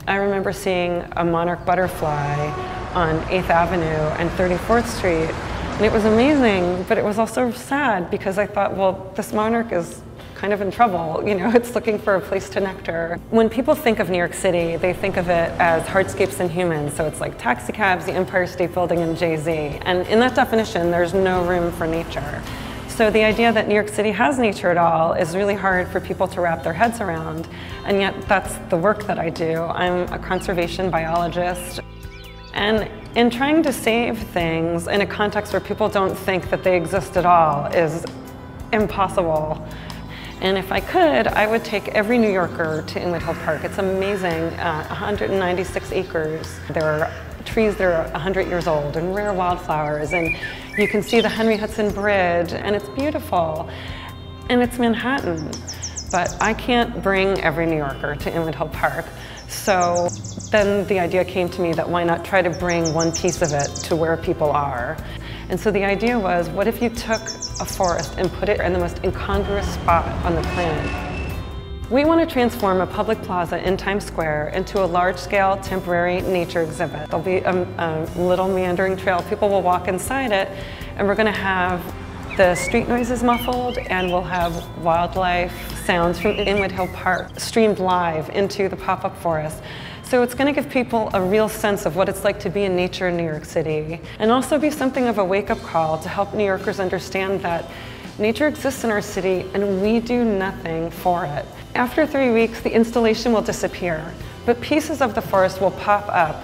I remember seeing a monarch butterfly on 8th Avenue and 34th Street, and it was amazing, but it was also sad because I thought, well, this monarch is kind of in trouble, you know, it's looking for a place to nectar. When people think of New York City, they think of it as hardscapes and humans, so it's like taxi cabs, the Empire State Building, and Jay-Z. And in that definition, there's no room for nature. So the idea that New York City has nature at all is really hard for people to wrap their heads around, and yet that's the work that I do. I'm a conservation biologist. And in trying to save things in a context where people don't think that they exist at all is impossible. And if I could, I would take every New Yorker to Inwood Hill Park. It's amazing, 196 acres. There are trees that are 100 years old and rare wildflowers, and you can see the Henry Hudson Bridge, and it's beautiful. And it's Manhattan, but I can't bring every New Yorker to Inwood Hill Park. So then the idea came to me that why not try to bring one piece of it to where people are. And so the idea was, what if you took a forest and put it in the most incongruous spot on the planet? We want to transform a public plaza in Times Square into a large-scale temporary nature exhibit. There'll be a little meandering trail. People will walk inside it, and we're going to have the street noises muffled, and we'll have wildlife sounds from Inwood Hill Park streamed live into the pop-up forest. So it's going to give people a real sense of what it's like to be in nature in New York City, and also be something of a wake-up call to help New Yorkers understand that nature exists in our city and we do nothing for it. After 3 weeks, the installation will disappear, but pieces of the forest will pop up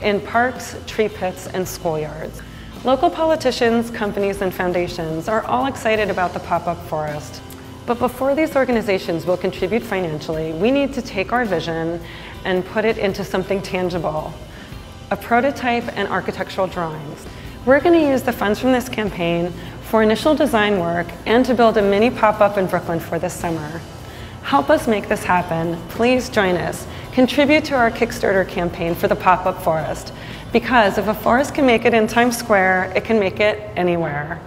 in parks, tree pits, and schoolyards. Local politicians, companies, and foundations are all excited about the pop-up forest. But before these organizations will contribute financially, we need to take our vision and put it into something tangible, a prototype and architectural drawings. We're going to use the funds from this campaign for initial design work and to build a mini pop-up in Brooklyn for this summer. Help us make this happen. Please join us. Contribute to our Kickstarter campaign for the pop-up forest, because if a forest can make it in Times Square, it can make it anywhere.